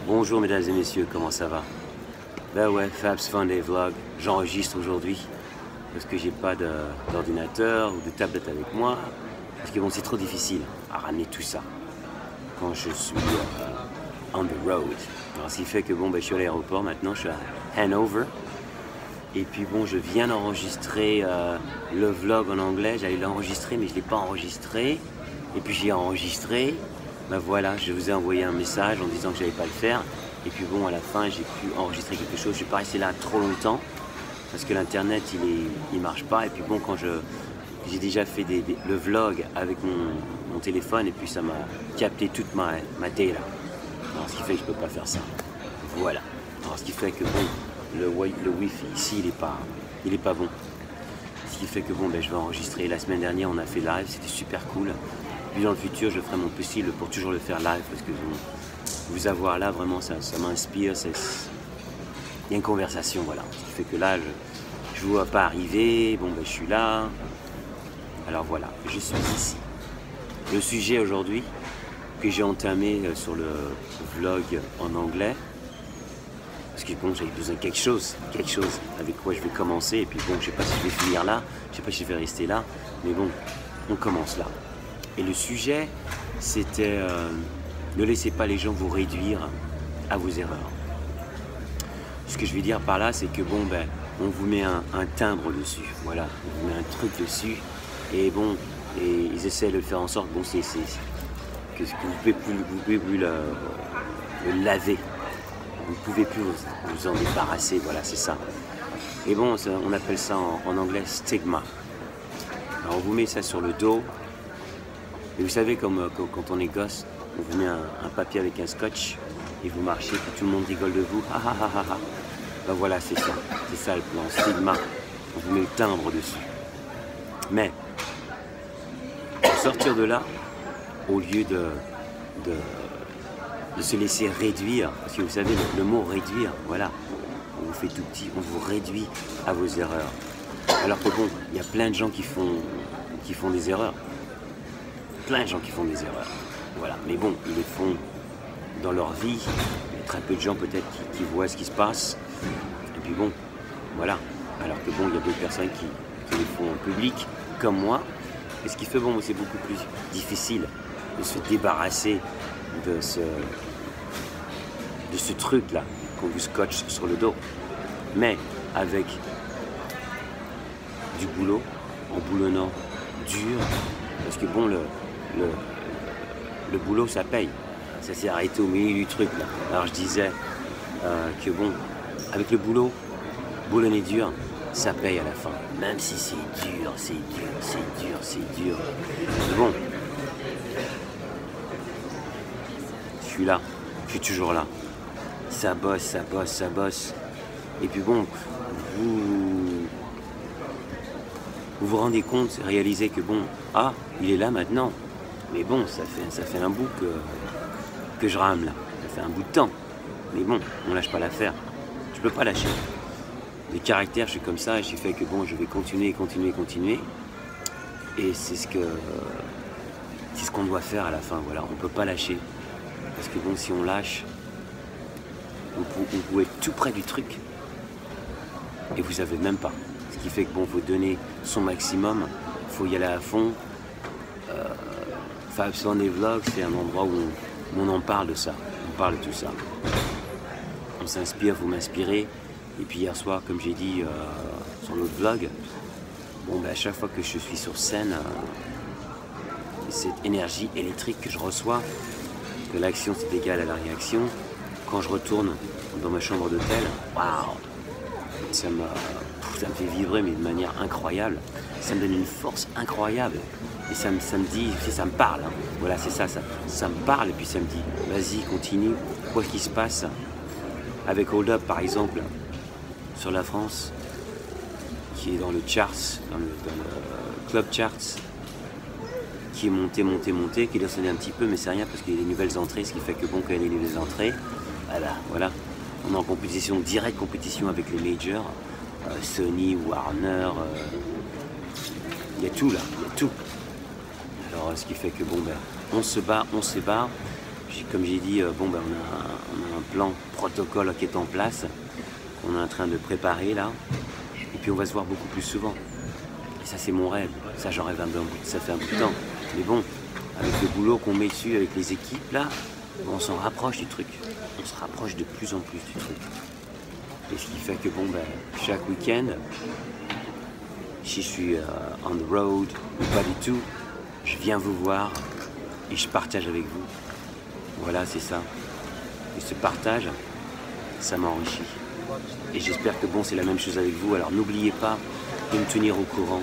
Bonjour mesdames et messieurs, comment ça va? Ben ouais, Fab's Fun Day Vlog, j'enregistre aujourd'hui parce que j'ai pas d'ordinateur ou de tablette avec moi, parce que bon, c'est trop difficile à ramener tout ça quand je suis on the road. Alors ce qui fait que bon, ben, je suis à l'aéroport maintenant, je suis à Hanover, et puis bon, je viens d'enregistrer le vlog en anglais, j'allais l'enregistrer mais je l'ai pas enregistré, et puis j'ai enregistré. Ben voilà, je vous ai envoyé un message en disant que j'allais pas le faire. Et puis bon, à la fin, j'ai pu enregistrer quelque chose. Je ne suis pas resté là trop longtemps parce que l'internet, il marche pas. Et puis bon, quand j'ai déjà fait le vlog avec mon téléphone et puis ça m'a capté toute ma data. Alors, ce qui fait que je peux pas faire ça. Voilà. Alors, ce qui fait que bon, le Wi-Fi ici, il est pas bon. Ce qui fait que bon, ben, je vais enregistrer. La semaine dernière, on a fait live, c'était super cool. Puis dans le futur, je ferai mon possible pour toujours le faire live parce que vous avoir là, vraiment, ça m'inspire. Il y a une conversation, voilà. Ce qui fait que là, je ne vois pas arriver. Bon, ben, je suis là. Alors voilà, je suis ici. Le sujet aujourd'hui que j'ai entamé sur le vlog en anglais, parce que bon, j'avais besoin de quelque chose avec quoi je vais commencer. Et puis bon, je sais pas si je vais finir là, je sais pas si je vais rester là, mais bon, on commence là. Et le sujet, c'était ne laissez pas les gens vous réduire à vos erreurs. Ce que je veux dire par là, c'est que bon, ben, on vous met un timbre dessus, voilà, on vous met un truc dessus, et bon, et ils essaient de le faire en sorte, bon, que vous pouvez plus le laver, vous ne pouvez plus vous en débarrasser, voilà, c'est ça. Et bon, on appelle ça en anglais stigma. Alors on vous met ça sur le dos. Et vous savez, comme quand on est gosse, on vous met un papier avec un scotch et vous marchez, puis tout le monde rigole de vous. Ah ah ah ah ah. Ben voilà, c'est ça le plan, stigma. On vous met le timbre dessus. Mais, pour sortir de là, au lieu de se laisser réduire, parce que vous savez, le mot réduire, voilà, on vous fait tout petit, on vous réduit à vos erreurs. Alors que bon, il y a plein de gens qui font des erreurs. Plein de gens qui font des erreurs, voilà. Mais bon, ils les font dans leur vie. Il y a très peu de gens peut-être qui voient ce qui se passe. Et puis bon, voilà. Alors que bon, il y a d'autres personnes qui les font en public, comme moi. Et ce qui fait bon, c'est beaucoup plus difficile de se débarrasser de ce truc-là qu'on vous scotche sur le dos. Mais avec du boulot, en boulonnant dur, parce que bon, le boulot, ça paye. Ça s'est arrêté au milieu du truc, là. Alors je disais que bon, avec le boulot, boulonner dur, ça paye à la fin. Même si c'est dur, c'est dur, c'est dur, c'est dur. Mais bon, je suis là, je suis toujours là. Ça bosse, ça bosse, ça bosse. Et puis bon, vous rendez compte, réalisez que bon, ah, il est là maintenant. Mais bon, ça fait un bout que je rame là. Ça fait un bout de temps. Mais bon, on lâche pas l'affaire. Je peux pas lâcher. Les caractères, je suis comme ça, et j'ai fait que bon, je vais continuer, continuer, continuer. Et c'est ce qu'on doit faire à la fin, voilà. On peut pas lâcher. Parce que bon, si on lâche, on peut être tout près du truc. Et vous savez même pas. Ce qui fait que bon, faut donner son maximum, faut y aller à fond. Fab's Fun Day Vlog, c'est un endroit où on en parle de ça, on parle de tout ça. On s'inspire, vous m'inspirez. Et puis hier soir, comme j'ai dit sur l'autre vlog, bon, ben, à chaque fois que je suis sur scène, cette énergie électrique que je reçois, que l'action c'est égal à la réaction, quand je retourne dans ma chambre d'hôtel, waouh, ça me fait vibrer mais de manière incroyable. Ça me donne une force incroyable. Et ça me dit, ça me parle. Hein. Voilà, c'est ça, ça me parle et puis ça me dit, vas-y, continue. Quoi qu'il se passe avec Hold Up, par exemple, sur la France, qui est dans le charts, dans le club charts, qui est monté, qui descendait un petit peu, mais c'est rien parce qu'il y a des nouvelles entrées, ce qui fait que bon, quand il y a des nouvelles entrées, voilà, on est en compétition, directe compétition avec les majors, Sony, Warner, il y a tout là, il y a tout. Alors ce qui fait que bon, ben, on se bat, comme j'ai dit, bon, ben, on a un plan protocole qui est en place, qu'on est en train de préparer là, et puis on va se voir beaucoup plus souvent. Et ça c'est mon rêve, ça j'en rêve ça fait un bout de temps. Mais bon, avec le boulot qu'on met dessus, avec les équipes là, on s'en rapproche du truc. On se rapproche de plus en plus du truc. Et ce qui fait que bon, ben, chaque week-end, si je suis on the road ou pas du tout, je viens vous voir et je partage avec vous. Voilà, c'est ça. Et ce partage, ça m'enrichit. Et j'espère que bon, c'est la même chose avec vous. Alors n'oubliez pas de me tenir au courant.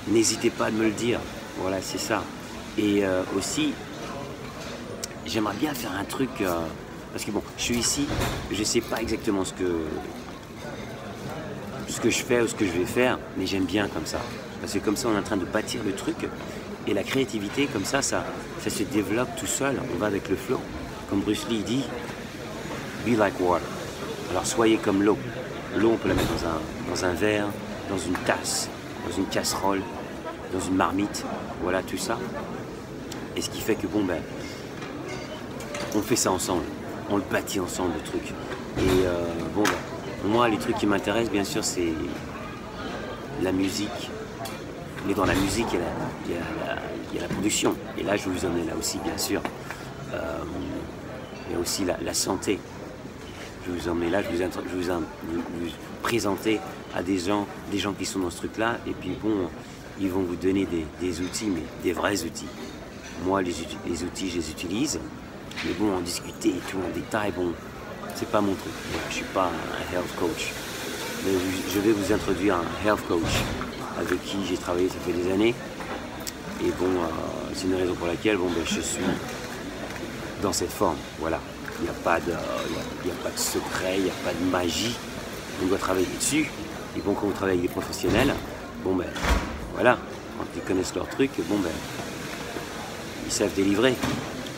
N'hésitez pas à me le dire. Voilà, c'est ça. Et aussi, j'aimerais bien faire un truc, parce que bon, je suis ici, je ne sais pas exactement ce que je fais ou ce que je vais faire, mais j'aime bien comme ça. Parce que comme ça, on est en train de bâtir le truc, et la créativité, comme ça se développe tout seul, on va avec le flow. Comme Bruce Lee dit, be like water. Alors soyez comme l'eau. L'eau, on peut la mettre dans un verre, dans une tasse, dans une casserole, dans une marmite, voilà tout ça. Et ce qui fait que bon, ben, on fait ça ensemble, on le bâtit ensemble le truc. Et bon, ben, moi les trucs qui m'intéressent bien sûr c'est la musique, mais dans la musique il y a la production. Et là je vais vous emmener là aussi bien sûr. Il y a aussi la santé. Je vais vous emmener là, je vais vous présenter à des gens qui sont dans ce truc-là, et puis bon, ils vont vous donner des outils, mais des vrais outils. Moi, les outils, je les utilise, mais bon, en discuter et tout en détail, bon, c'est pas mon truc. Moi, je suis pas un health coach. Mais je vais vous introduire un health coach avec qui j'ai travaillé, ça fait des années. Et bon, c'est une raison pour laquelle bon, ben, je suis dans cette forme, voilà. Il n'y a pas de secret, il n'y a pas de magie. On doit travailler dessus. Et bon, quand on travaille avec des professionnels, bon ben voilà, quand ils connaissent leur truc, bon ben ils savent délivrer.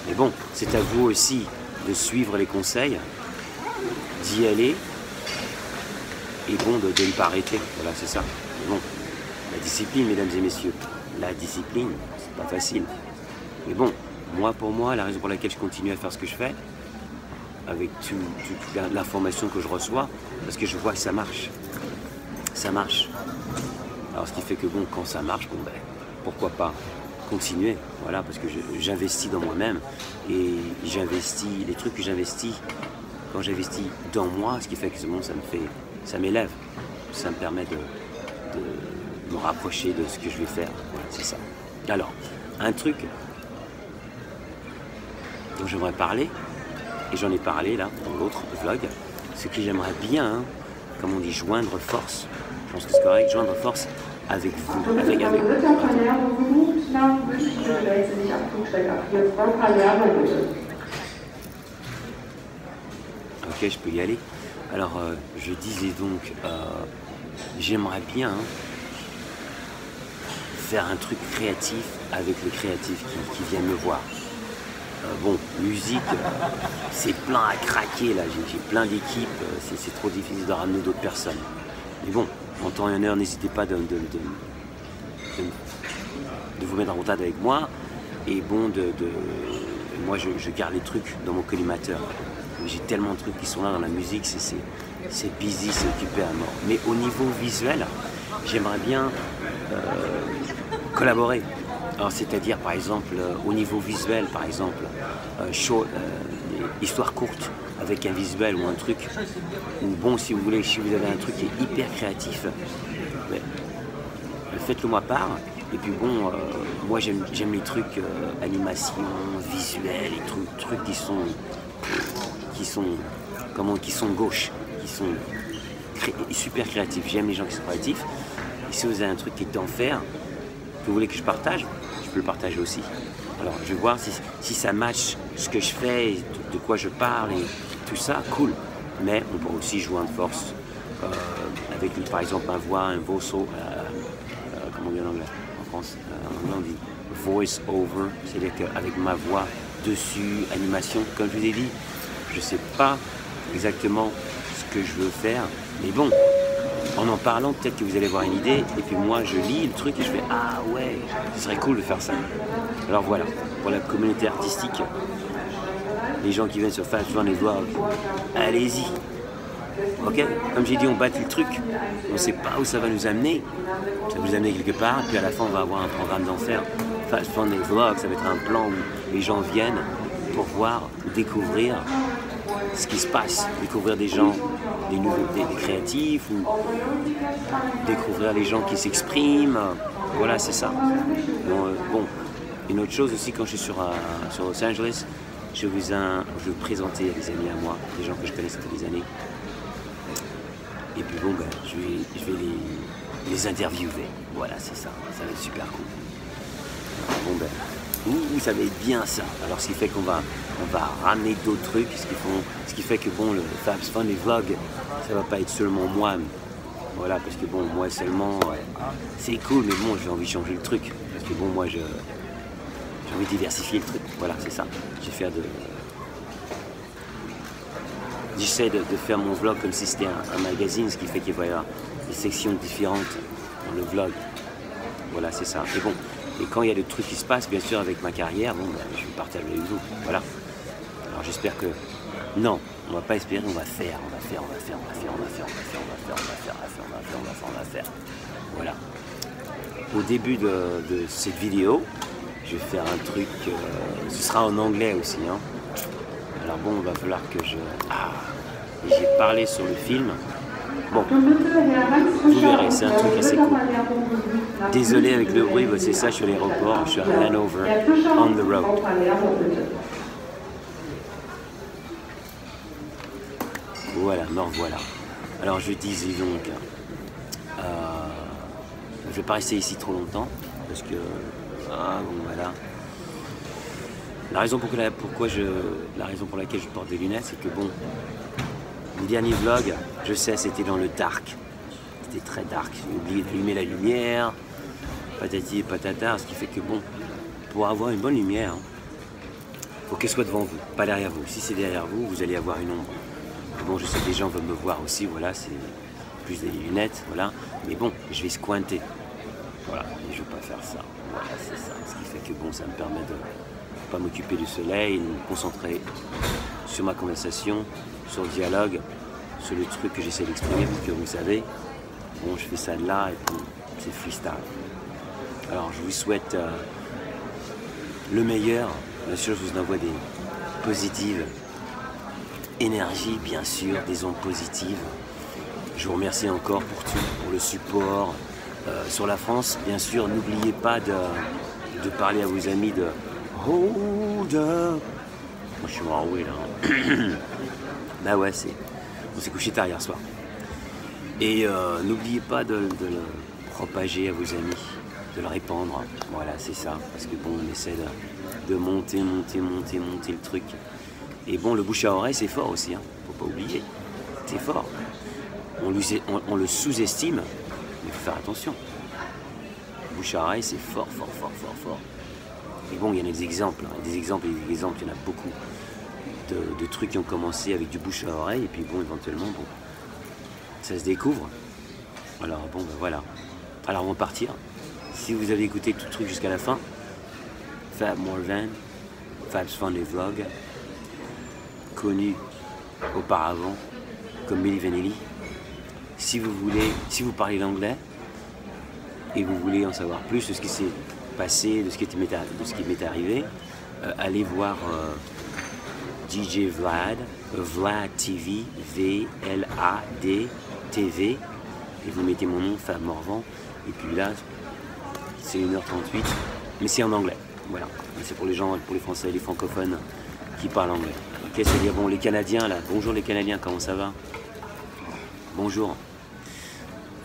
Mais bon, c'est à vous aussi de suivre les conseils, d'y aller et bon de ne pas arrêter. Voilà, c'est ça. Mais bon, la discipline, mesdames et messieurs, la discipline, c'est pas facile. Mais bon, pour moi, la raison pour laquelle je continue à faire ce que je fais, avec toute l'information que je reçois, parce que je vois que ça marche. Ça marche. Alors ce qui fait que bon, quand ça marche, bon ben, pourquoi pas continuer, voilà, parce que j'investis dans moi-même et j'investis, les trucs que j'investis, quand j'investis dans moi, ce qui fait que bon, ça m'élève, ça me permet de me rapprocher de ce que je vais faire, voilà, c'est ça. Alors, un truc dont j'aimerais parler, et j'en ai parlé là dans l'autre vlog, ce que j'aimerais bien, hein, comme on dit, joindre force, je pense que c'est correct, joindre force avec vous, avec. Ok, je peux y aller. Alors, je disais donc, j'aimerais bien faire un truc créatif avec les créatifs qui viennent me voir. Bon, musique, c'est plein à craquer là, j'ai plein d'équipes, c'est trop difficile de ramener d'autres personnes. Mais bon, en temps et en heure, n'hésitez pas de vous mettre en contact avec moi. Et bon, moi je garde les trucs dans mon collimateur. J'ai tellement de trucs qui sont là dans la musique, c'est busy, c'est occupé à mort. Mais au niveau visuel, j'aimerais bien collaborer. Alors, c'est-à-dire, par exemple, au niveau visuel, par exemple, histoire courte avec un visuel ou un truc, ou bon, si vous voulez, si vous avez un truc qui est hyper créatif, ouais, faites-le moi part. Et puis bon, moi j'aime les trucs animation, visuel, les trucs qui sont gauches, qui sont super créatifs. J'aime les gens qui sont créatifs. Et si vous avez un truc qui est d'enfer, que vous voulez que je partage, je peux le partager aussi. Alors je vais voir si ça match ce que je fais, de quoi je parle et tout ça, cool. Mais on peut aussi jouer en force avec par exemple ma voix, un voice-over, comment on dit en anglais, en France, en anglais on dit voice-over, c'est-à-dire qu'avec ma voix dessus, animation, comme je vous ai dit, je ne sais pas exactement ce que je veux faire, mais bon, en parlant, peut-être que vous allez avoir une idée, et puis moi je lis le truc et je fais ah ouais, ce serait cool de faire ça. Alors voilà, pour la communauté artistique, les gens qui viennent sur Fabs Fun Vlog, allez-y. Ok, comme j'ai dit, on bâtit le truc, on ne sait pas où ça va nous amener, ça va nous amener quelque part, et puis à la fin on va avoir un programme d'enfer. Fabs Fun Vlog, ça va être un plan où les gens viennent pour voir, découvrir ce qui se passe, découvrir des gens, des nouveaux, des créatifs, ou découvrir les gens qui s'expriment. Voilà, c'est ça. Bon, une autre chose aussi, quand je suis sur Los Angeles, je vais présenter à des amis à moi, des gens que je connais depuis des années. Et puis bon, ben, je vais les interviewer. Voilà, c'est ça. Ça va être super cool. Bon ben, ça va être bien ça. Alors ce qui fait qu'on va ramener d'autres trucs, ce qui fait que bon, le Fabs Fun, les vlogs, ça va pas être seulement moi. Voilà, parce que bon, moi seulement, c'est cool, mais bon, j'ai envie de changer le truc. Parce que bon, moi, j'ai envie de diversifier le truc. Voilà, c'est ça. J'essaie de faire mon vlog comme si c'était un magazine, ce qui fait qu'il va y avoir des sections différentes dans le vlog. Voilà, c'est ça. Et bon, et quand il y a des trucs qui se passent, bien sûr, avec ma carrière, bon, ben, je vais partager avec vous. Voilà. Alors j'espère que... Non, on va pas espérer, on va faire. Voilà. Au début de cette vidéo, je vais faire un truc, ce sera en anglais aussi. Hein. Alors bon, il va falloir que je... j'ai parlé sur le film. Bon, vous verrez, c'est un truc assez cool. Désolé avec le bruit, c'est ça, je suis à l'aéroport, je suis à Hanover, on the road. Voilà, me revoilà. Alors je disais donc, je ne vais pas rester ici trop longtemps, parce que, bon voilà. La raison pour laquelle je porte des lunettes, c'est que bon, le dernier vlog, je sais, c'était dans le dark. C'était très dark, j'ai oublié d'allumer la lumière, patati et patata, ce qui fait que bon, pour avoir une bonne lumière, il faut qu'elle soit devant vous, pas derrière vous. Si c'est derrière vous, vous allez avoir une ombre. Bon, je sais que les gens veulent me voir aussi, voilà, c'est plus des lunettes, voilà. Mais bon, je vais squinter. Voilà, et je ne veux pas faire ça. Voilà, c'est ça. Ce qui fait que bon, ça me permet de ne pas m'occuper du soleil, de me concentrer sur ma conversation, sur le dialogue, sur le truc que j'essaie d'exprimer, parce que vous savez, bon, je fais ça de là, et puis c'est freestyle. Alors, je vous souhaite le meilleur. Bien sûr, je vous envoie des positives. Énergie, bien sûr, des ondes positives. Je vous remercie encore pour tout, pour le support. Sur la France, bien sûr, n'oubliez pas de parler à vos amis de Hold Up. Moi, je suis enroué là. Bah ouais, on s'est couché tard hier soir. Et n'oubliez pas de le propager à vos amis, de le répandre. Voilà, c'est ça. Parce que bon, on essaie de monter le truc. Et bon, le bouche à oreille, c'est fort aussi, hein. Faut pas oublier. C'est fort. On le sous-estime, mais il faut faire attention. Le bouche à oreille, c'est fort. Et bon, il y en a des exemples, hein. Des exemples, il y en a beaucoup de trucs qui ont commencé avec du bouche à oreille, et puis bon, éventuellement, bon, ça se découvre. Alors bon, ben voilà. Alors on va partir. Si vous avez écouté tout le truc jusqu'à la fin, Fab Morvan, Fabs Fun Vlog, connu auparavant comme Milli Vanilli. Si vous parlez l'anglais et vous voulez en savoir plus de ce qui s'est passé, de ce qui m'est arrivé, allez voir DJ Vlad, Vlad TV, V-L-A-D TV, et vous mettez mon nom, Fab Morvan, et puis là, c'est 1h38, mais c'est en anglais. Voilà, c'est pour les gens, pour les Français, les francophones qui parlent anglais. Ok, c'est-à-dire, bon, les Canadiens, là, bonjour les Canadiens, comment ça va? Bonjour.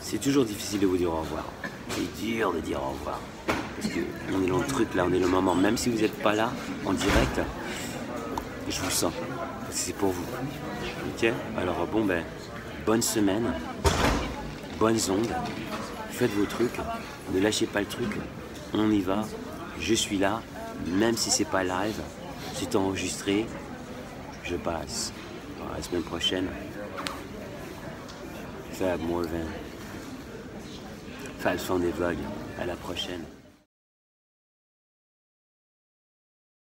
C'est toujours difficile de vous dire au revoir. C'est dur de dire au revoir. Parce qu'on est dans le truc, là, on est le moment. Même si vous n'êtes pas là, en direct, je vous sens. Parce que c'est pour vous. Ok? Alors, bon, ben, bonne semaine, bonnes ondes. Faites vos trucs, ne lâchez pas le truc. On y va. Je suis là, même si c'est pas live, c'est enregistré. Je passe. À la semaine prochaine. Fab Morvan. Fabs Fun des vlogs. À la prochaine.